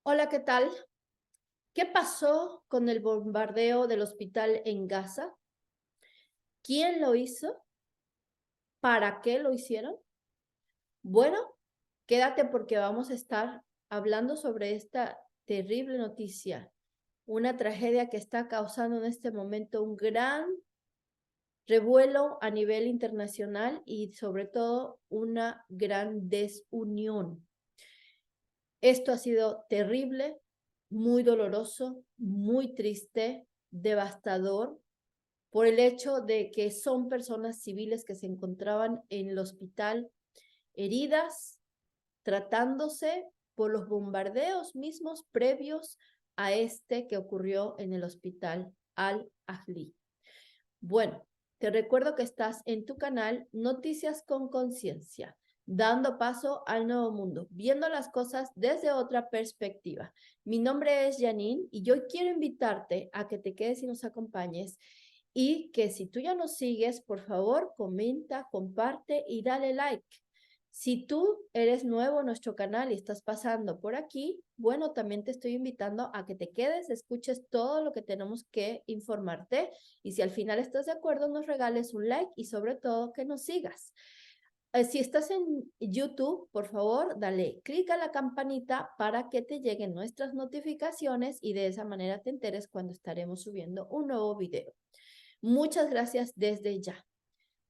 Hola, ¿qué tal? ¿Qué pasó con el bombardeo del hospital en Gaza? ¿Quién lo hizo? ¿Para qué lo hicieron? Bueno, quédate porque vamos a estar hablando sobre esta terrible noticia, una tragedia que está causando en este momento un gran revuelo a nivel internacional y sobre todo una gran desunión. Esto ha sido terrible, muy doloroso, muy triste, devastador por el hecho de que son personas civiles que se encontraban en el hospital heridas, tratándose por los bombardeos mismos previos a este que ocurrió en el hospital Al-Ahli. Bueno, te recuerdo que estás en tu canal Noticias con Conciencia, dando paso al nuevo mundo, viendo las cosas desde otra perspectiva. Mi nombre es Janine y yo quiero invitarte a que te quedes y nos acompañes y que si tú ya nos sigues, por favor, comenta, comparte y dale like. Si tú eres nuevo en nuestro canal y estás pasando por aquí, bueno, también te estoy invitando a que te quedes, escuches todo lo que tenemos que informarte y si al final estás de acuerdo, nos regales un like y sobre todo que nos sigas. Si estás en YouTube, por favor, dale clic a la campanita para que te lleguen nuestras notificaciones y de esa manera te enteres cuando estaremos subiendo un nuevo video. Muchas gracias desde ya.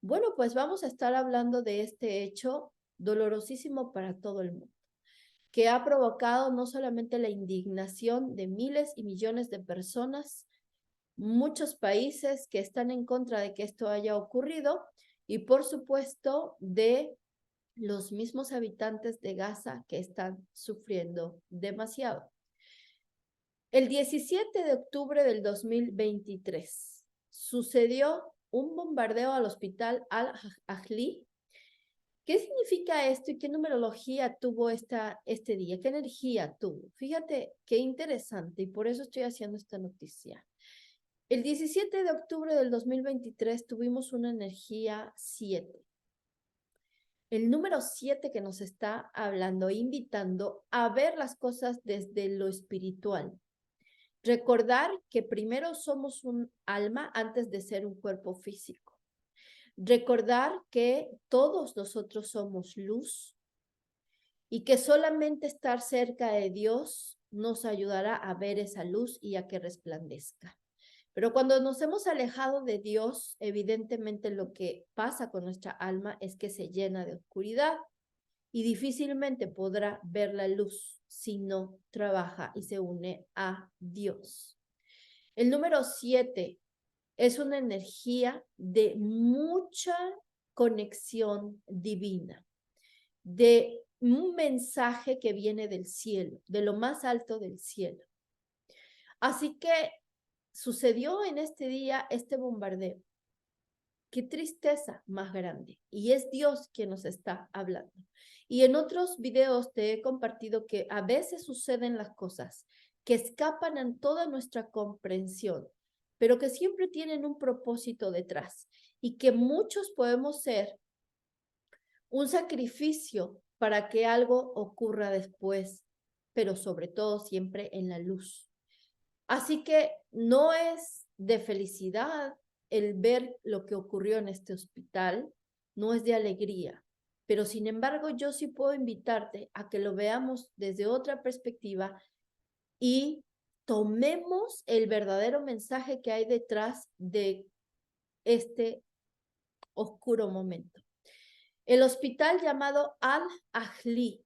Bueno, pues vamos a estar hablando de este hecho dolorosísimo para todo el mundo, que ha provocado no solamente la indignación de miles y millones de personas, muchos países que están en contra de que esto haya ocurrido y por supuesto de los mismos habitantes de Gaza que están sufriendo demasiado. El 17 de octubre del 2023 sucedió un bombardeo al hospital Al-Ahli. ¿Qué significa esto y qué numerología tuvo este día? ¿Qué energía tuvo? Fíjate qué interesante y por eso estoy haciendo esta noticia. El 17 de octubre del 2023 tuvimos una energía 7. El número 7 que nos está hablando, invitando a ver las cosas desde lo espiritual. Recordar que primero somos un alma antes de ser un cuerpo físico. Recordar que todos nosotros somos luz y que solamente estar cerca de Dios nos ayudará a ver esa luz y a que resplandezca. Pero cuando nos hemos alejado de Dios, evidentemente lo que pasa con nuestra alma es que se llena de oscuridad y difícilmente podrá ver la luz si no trabaja y se une a Dios. El número 7 es una energía de mucha conexión divina, de un mensaje que viene del cielo, de lo más alto del cielo. Así que sucedió en este día este bombardeo. Qué tristeza más grande. Y es Dios quien nos está hablando. Y en otros videos te he compartido que a veces suceden las cosas que escapan a toda nuestra comprensión, pero que siempre tienen un propósito detrás y que muchos podemos ser un sacrificio para que algo ocurra después, pero sobre todo siempre en la luz. Así que no es de felicidad el ver lo que ocurrió en este hospital, no es de alegría, pero sin embargo yo sí puedo invitarte a que lo veamos desde otra perspectiva y tomemos el verdadero mensaje que hay detrás de este oscuro momento. El hospital llamado Al-Ahli,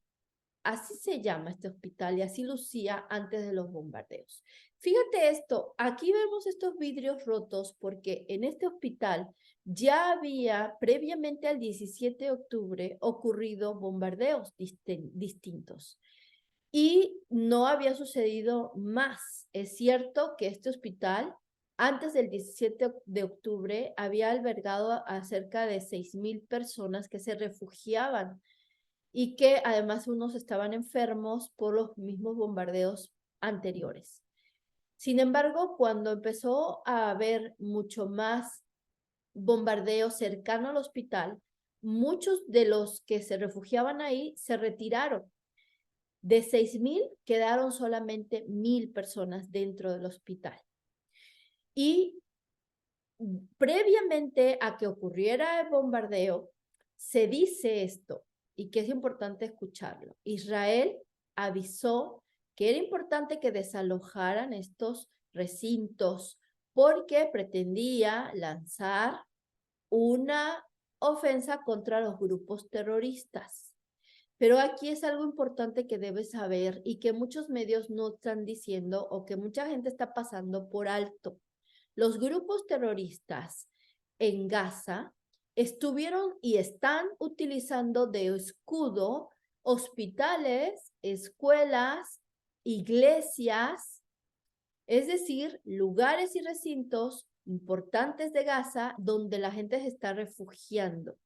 así se llama este hospital y así lucía antes de los bombardeos. Fíjate esto, aquí vemos estos vidrios rotos porque en este hospital ya había previamente al 17 de octubre ocurrido bombardeos distintos y no había sucedido más. Es cierto que este hospital antes del 17 de octubre había albergado a cerca de 6,000 personas que se refugiaban y que además unos estaban enfermos por los mismos bombardeos anteriores. Sin embargo, cuando empezó a haber mucho más bombardeo cercano al hospital, muchos de los que se refugiaban ahí se retiraron De 6,000 quedaron solamente 1,000 personas dentro del hospital. Y previamente a que ocurriera el bombardeo, se dice esto, y que es importante escucharlo. Israel avisó que era importante que desalojaran estos recintos porque pretendía lanzar una ofensa contra los grupos terroristas. Pero aquí es algo importante que debes saber y que muchos medios no están diciendo o que mucha gente está pasando por alto. Los grupos terroristas en Gaza estuvieron y están utilizando de escudo hospitales, escuelas, iglesias, es decir, lugares y recintos importantes de Gaza donde la gente se está refugiando.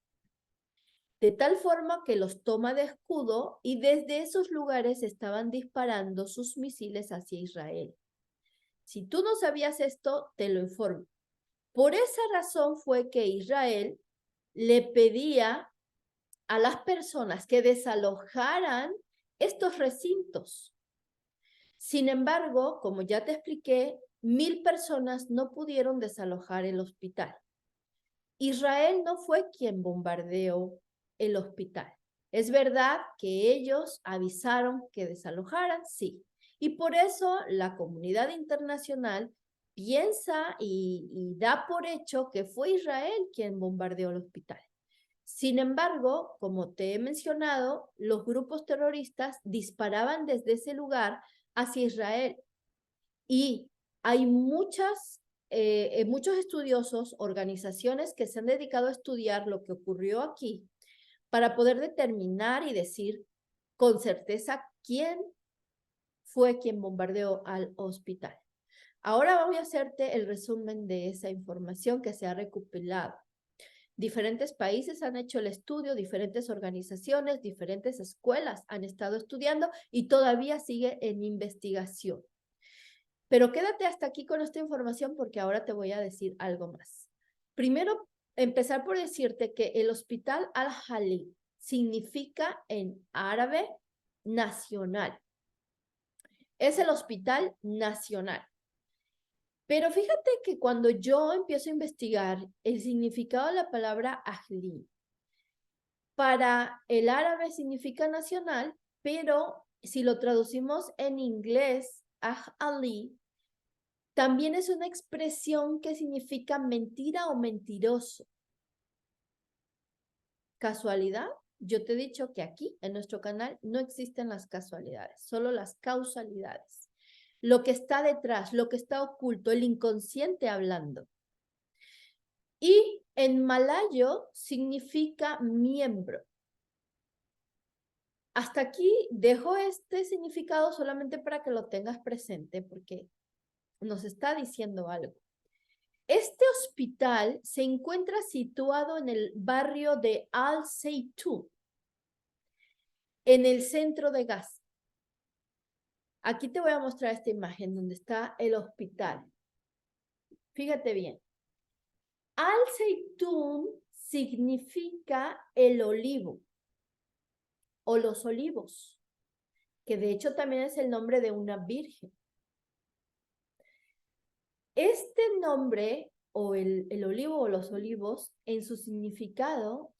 De tal forma que los toma de escudo y desde esos lugares estaban disparando sus misiles hacia Israel. Si tú no sabías esto, te lo informo. Por esa razón fue que Israel le pedía a las personas que desalojaran estos recintos. Sin embargo, como ya te expliqué, 1,000 personas no pudieron desalojar el hospital. Israel no fue quien bombardeó el hospital. Es verdad que ellos avisaron que desalojaran, sí. Y por eso la comunidad internacional piensa y da por hecho que fue Israel quien bombardeó el hospital. Sin embargo, como te he mencionado, los grupos terroristas disparaban desde ese lugar hacia Israel. Y hay muchos estudiosos, organizaciones que se han dedicado a estudiar lo que ocurrió aquí para poder determinar y decir con certeza quién fue quien bombardeó al hospital. Ahora voy a hacerte el resumen de esa información que se ha recopilado. Diferentes países han hecho el estudio, diferentes organizaciones, diferentes escuelas han estado estudiando y todavía sigue en investigación. Pero quédate hasta aquí con esta información porque ahora te voy a decir algo más. Primero, empezar por decirte que el Hospital Al-Ahli significa en árabe nacional. Es el hospital nacional. Pero fíjate que cuando yo empiezo a investigar el significado de la palabra Ahli, para el árabe significa nacional, pero si lo traducimos en inglés, Ahli, también es una expresión que significa mentira o mentiroso. ¿Casualidad? Yo te he dicho que aquí, en nuestro canal, no existen las casualidades, solo las causalidades. Lo que está detrás, lo que está oculto, el inconsciente hablando. Y en malayo significa miembro. Hasta aquí dejo este significado solamente para que lo tengas presente porque nos está diciendo algo. Este hospital se encuentra situado en el barrio de Al-Zaytun, en el centro de Gaza. Aquí te voy a mostrar esta imagen donde está el hospital. Fíjate bien. Al-Zaytun significa el olivo o los olivos, que de hecho también es el nombre de una virgen. Este nombre o el olivo o los olivos en su significado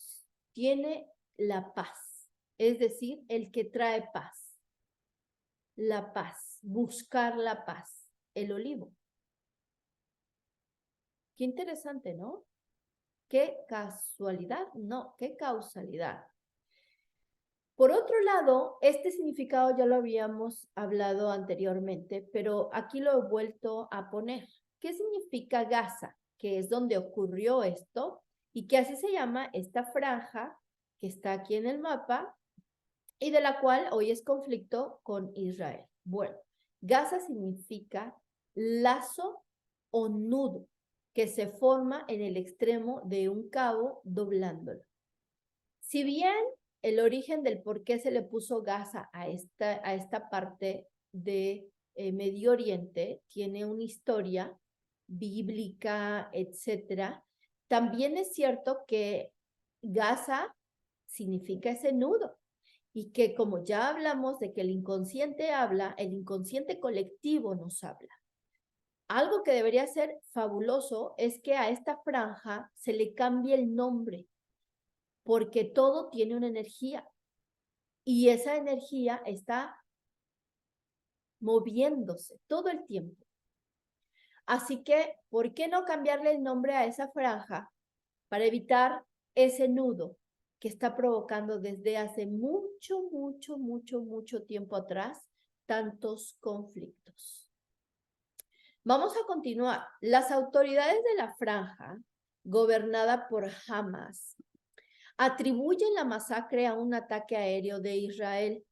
tiene la paz, es decir, el que trae paz. La paz, buscar la paz, el olivo. Qué interesante, ¿no? Qué casualidad, no, qué causalidad. Por otro lado, este significado ya lo habíamos hablado anteriormente, pero aquí lo he vuelto a poner. ¿Qué significa Gaza? Que es donde ocurrió esto y que así se llama esta franja que está aquí en el mapa y de la cual hoy es conflicto con Israel. Bueno, Gaza significa lazo o nudo que se forma en el extremo de un cabo doblándolo. Si bien el origen del por qué se le puso Gaza a esta parte de Medio Oriente tiene una historia bíblica, etcétera, también es cierto que Gaza significa ese nudo y que como ya hablamos de que el inconsciente habla, el inconsciente colectivo nos habla. Algo que debería ser fabuloso es que a esta franja se le cambie el nombre, porque todo tiene una energía y esa energía está moviéndose todo el tiempo. Así que, ¿por qué no cambiarle el nombre a esa franja para evitar ese nudo que está provocando desde hace mucho tiempo atrás tantos conflictos? Vamos a continuar. Las autoridades de la franja, gobernada por Hamas, atribuyen la masacre a un ataque aéreo de Israel,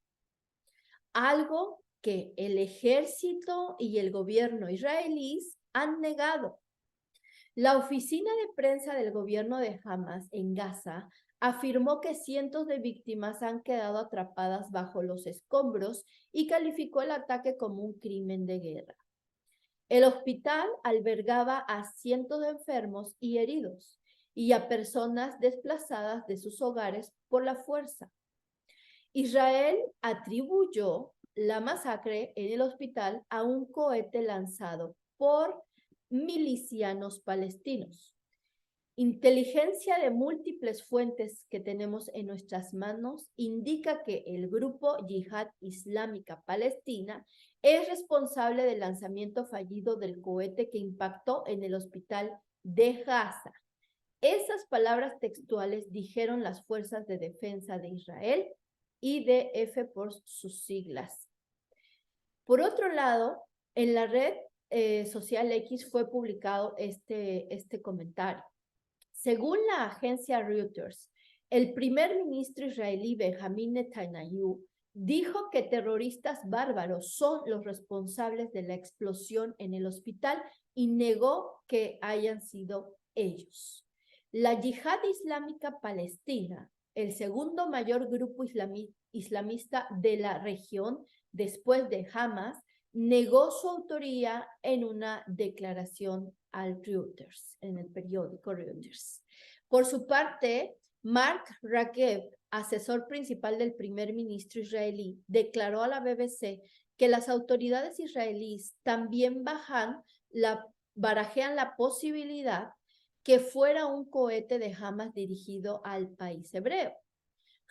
algo que el ejército y el gobierno israelíes han negado. La oficina de prensa del gobierno de Hamas en Gaza afirmó que cientos de víctimas han quedado atrapadas bajo los escombros y calificó el ataque como un crimen de guerra. El hospital albergaba a cientos de enfermos y heridos y a personas desplazadas de sus hogares por la fuerza. Israel atribuyó la masacre en el hospital a un cohete lanzado por milicianos palestinos. Inteligencia de múltiples fuentes que tenemos en nuestras manos indica que el grupo Yihad Islámica Palestina es responsable del lanzamiento fallido del cohete que impactó en el hospital de Gaza. Esas palabras textuales dijeron las fuerzas de defensa de Israel, IDF por sus siglas. Por otro lado, en la red social X fue publicado este comentario. Según la agencia Reuters, el primer ministro israelí Benjamin Netanyahu dijo que terroristas bárbaros son los responsables de la explosión en el hospital y negó que hayan sido ellos. La Yihad Islámica Palestina, el segundo mayor grupo islamista de la región después de Hamas, negó su autoría en una declaración al Reuters, en el periódico Reuters. Por su parte, Mark Rakev, asesor principal del primer ministro israelí, declaró a la BBC que las autoridades israelíes también barajean la posibilidad que fuera un cohete de Hamas dirigido al país hebreo.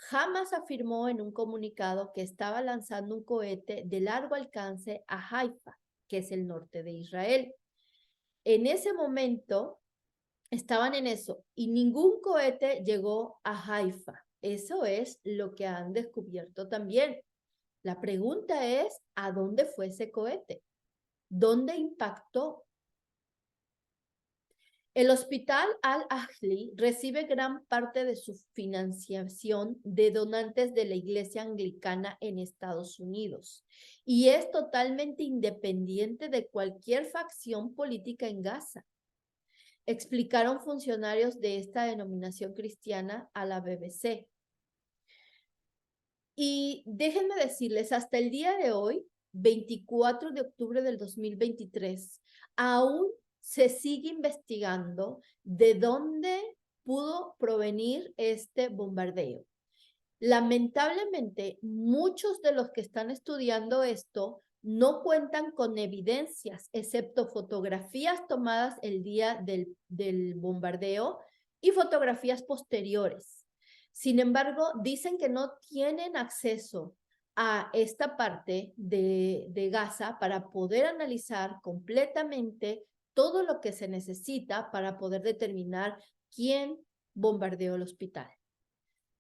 Hamas afirmó en un comunicado que estaba lanzando un cohete de largo alcance a Haifa, que es el norte de Israel. En ese momento estaban en eso y ningún cohete llegó a Haifa. Eso es lo que han descubierto también. La pregunta es, ¿a dónde fue ese cohete? ¿Dónde impactó? El Hospital Al-Ahli recibe gran parte de su financiación de donantes de la Iglesia Anglicana en Estados Unidos y es totalmente independiente de cualquier facción política en Gaza, explicaron funcionarios de esta denominación cristiana a la BBC. Y déjenme decirles, hasta el día de hoy, 24 de octubre del 2023, aún se sigue investigando de dónde pudo provenir este bombardeo. Lamentablemente, muchos de los que están estudiando esto no cuentan con evidencias, excepto fotografías tomadas el día del bombardeo y fotografías posteriores. Sin embargo, dicen que no tienen acceso a esta parte de Gaza para poder analizar completamente todo lo que se necesita para poder determinar quién bombardeó el hospital.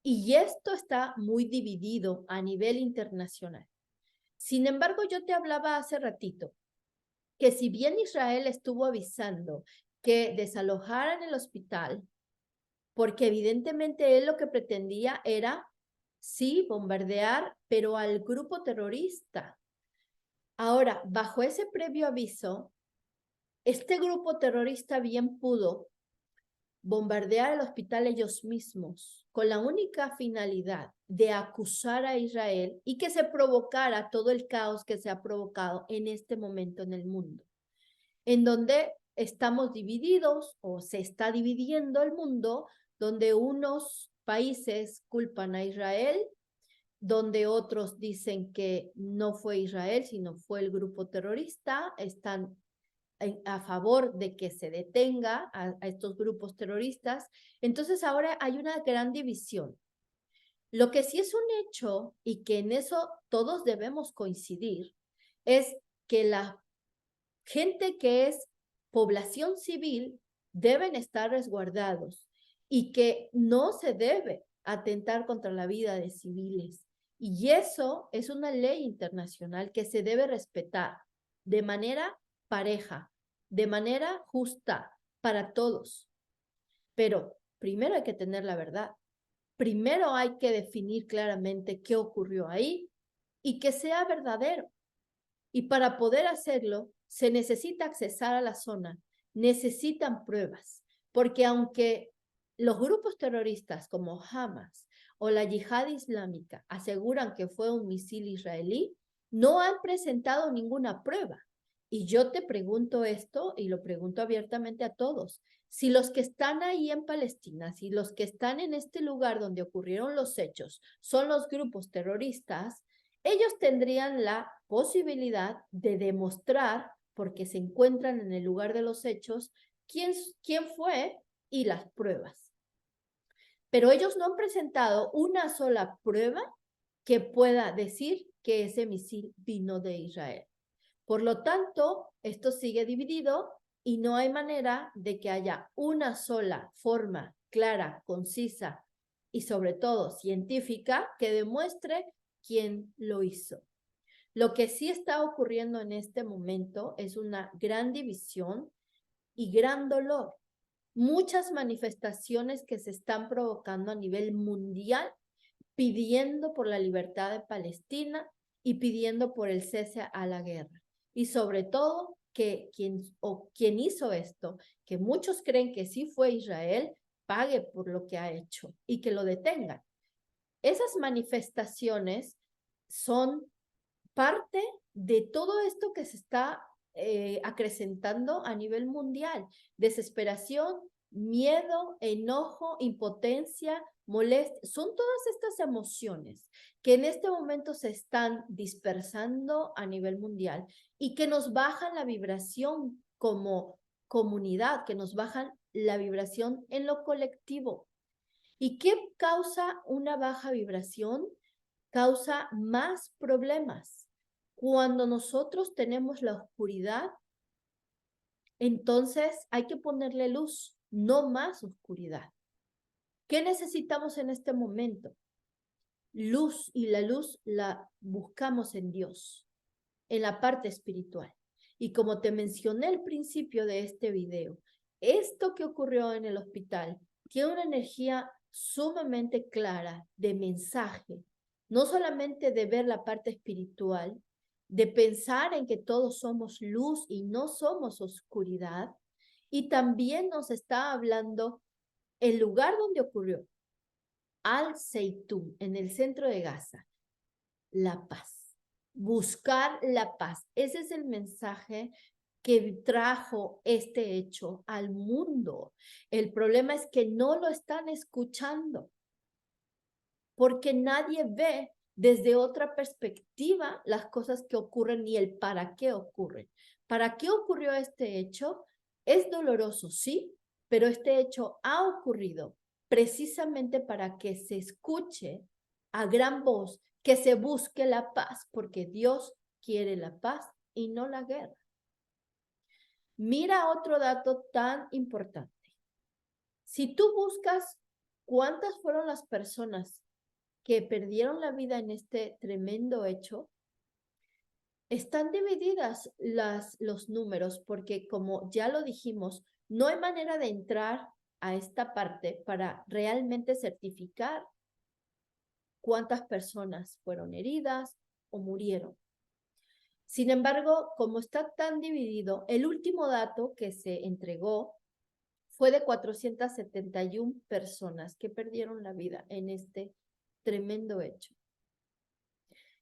Y esto está muy dividido a nivel internacional. Sin embargo, yo te hablaba hace ratito que si bien Israel estuvo avisando que desalojaran el hospital, porque evidentemente él lo que pretendía era, sí, bombardear, pero al grupo terrorista. Ahora, bajo ese previo aviso, este grupo terrorista bien pudo bombardear el hospital ellos mismos con la única finalidad de acusar a Israel y que se provocara todo el caos que se ha provocado en este momento en el mundo, en donde estamos divididos o se está dividiendo el mundo, donde unos países culpan a Israel donde otros dicen que no fue Israel, sino fue el grupo terrorista, están a favor de que se detenga a estos grupos terroristas. Entonces ahora hay una gran división. Lo que sí es un hecho y que en eso todos debemos coincidir es que la gente que es población civil deben estar resguardados y que no se debe atentar contra la vida de civiles. Y eso es una ley internacional que se debe respetar de manera pareja, de manera justa para todos. Pero primero hay que tener la verdad. Primero hay que definir claramente qué ocurrió ahí y que sea verdadero. Y para poder hacerlo, se necesita accesar a la zona, necesitan pruebas, porque aunque los grupos terroristas como Hamas o la Yihad Islámica aseguran que fue un misil israelí, no han presentado ninguna prueba. Y yo te pregunto esto y lo pregunto abiertamente a todos. Si los que están ahí en Palestina, si los que están en este lugar donde ocurrieron los hechos son los grupos terroristas, ellos tendrían la posibilidad de demostrar, porque se encuentran en el lugar de los hechos, quién fue y las pruebas. Pero ellos no han presentado una sola prueba que pueda decir que ese misil vino de Israel. Por lo tanto, esto sigue dividido y no hay manera de que haya una sola forma clara, concisa y sobre todo científica que demuestre quién lo hizo. Lo que sí está ocurriendo en este momento es una gran división y gran dolor. Muchas manifestaciones que se están provocando a nivel mundial pidiendo por la libertad de Palestina y pidiendo por el cese a la guerra. Y sobre todo que quien hizo esto, que muchos creen que sí fue Israel, pague por lo que ha hecho y que lo detengan. Esas manifestaciones son parte de todo esto que se está acrecentando a nivel mundial. Desesperación, miedo, enojo, impotencia, molestia, son todas estas emociones que en este momento se están dispersando a nivel mundial y que nos bajan la vibración como comunidad, que nos bajan la vibración en lo colectivo. ¿Y qué causa una baja vibración? Causa más problemas. Cuando nosotros tenemos la oscuridad, entonces hay que ponerle luz, no más oscuridad. ¿Qué necesitamos en este momento? Luz, y la luz la buscamos en Dios, en la parte espiritual. Y como te mencioné al principio de este video, esto que ocurrió en el hospital tiene una energía sumamente clara de mensaje, no solamente de ver la parte espiritual, de pensar en que todos somos luz y no somos oscuridad, y también nos está hablando el lugar donde ocurrió, Al-Zeitún, en el centro de Gaza, la paz. Buscar la paz. Ese es el mensaje que trajo este hecho al mundo. El problema es que no lo están escuchando porque nadie ve desde otra perspectiva las cosas que ocurren y el para qué ocurren. ¿Para qué ocurrió este hecho? Es doloroso, sí, pero este hecho ha ocurrido precisamente para que se escuche a gran voz, que se busque la paz, porque Dios quiere la paz y no la guerra. Mira otro dato tan importante. Si tú buscas cuántas fueron las personas que perdieron la vida en este tremendo hecho, están divididas los números porque, como ya lo dijimos, no hay manera de entrar a esta parte para realmente certificar cuántas personas fueron heridas o murieron. Sin embargo, como está tan dividido, el último dato que se entregó fue de 471 personas que perdieron la vida en este tremendo hecho,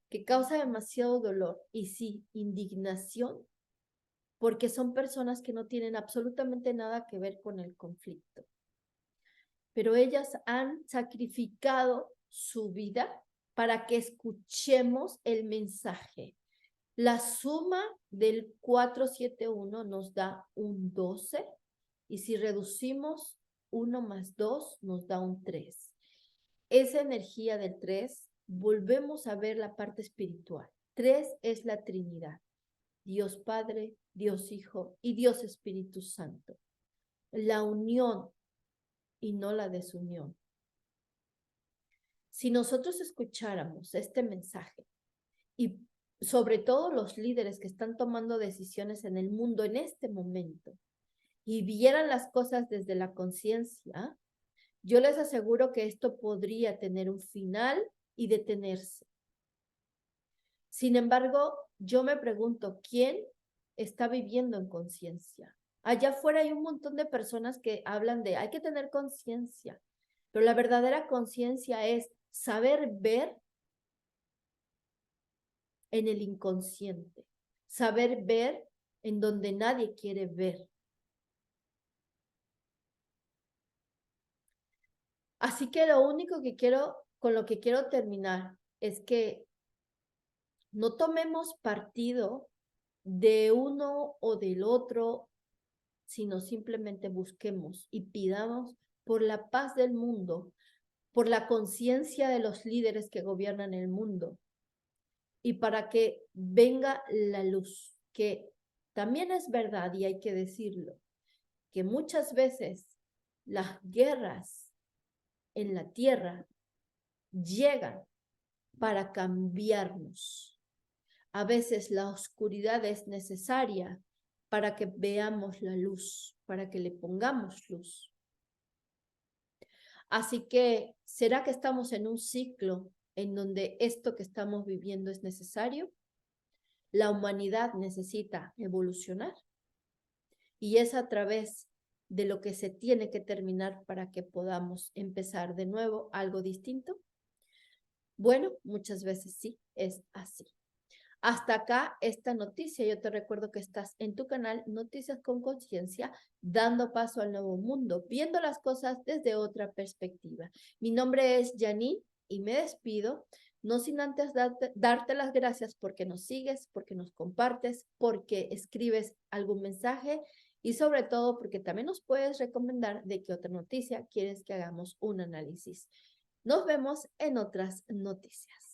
que causa demasiado dolor y sí, indignación, porque son personas que no tienen absolutamente nada que ver con el conflicto. Pero ellas han sacrificado su vida para que escuchemos el mensaje. La suma del 471 nos da un 12 y si reducimos 1 más 2 nos da un 3. Esa energía del 3, volvemos a ver la parte espiritual. 3 es la Trinidad. Dios Padre, Dios Hijo y Dios Espíritu Santo. La unión y no la desunión. Si nosotros escucháramos este mensaje y sobre todo los líderes que están tomando decisiones en el mundo en este momento y vieran las cosas desde la conciencia, yo les aseguro que esto podría tener un final y detenerse. Sin embargo, yo me pregunto, ¿quién está viviendo en conciencia? Allá afuera hay un montón de personas que hablan de hay que tener conciencia, pero la verdadera conciencia es saber ver en el inconsciente, saber ver en donde nadie quiere ver. Así que lo único que con lo que quiero terminar es que no tomemos partido de uno o del otro, sino simplemente busquemos y pidamos por la paz del mundo, por la conciencia de los líderes que gobiernan el mundo y para que venga la luz, que también es verdad y hay que decirlo, que muchas veces las guerras en la tierra llegan para cambiarnos. A veces la oscuridad es necesaria para que veamos la luz, para que le pongamos luz. Así que, ¿será que estamos en un ciclo en donde esto que estamos viviendo es necesario? La humanidad necesita evolucionar y es a través de lo que se tiene que terminar para que podamos empezar de nuevo algo distinto. Bueno, muchas veces sí, es así. Hasta acá esta noticia. Yo te recuerdo que estás en tu canal Noticias con Conciencia, dando paso al nuevo mundo, viendo las cosas desde otra perspectiva. Mi nombre es Janine y me despido, no sin antes darte las gracias porque nos sigues, porque nos compartes, porque escribes algún mensaje y sobre todo porque también nos puedes recomendar de qué otra noticia quieres que hagamos un análisis. Nos vemos en otras noticias.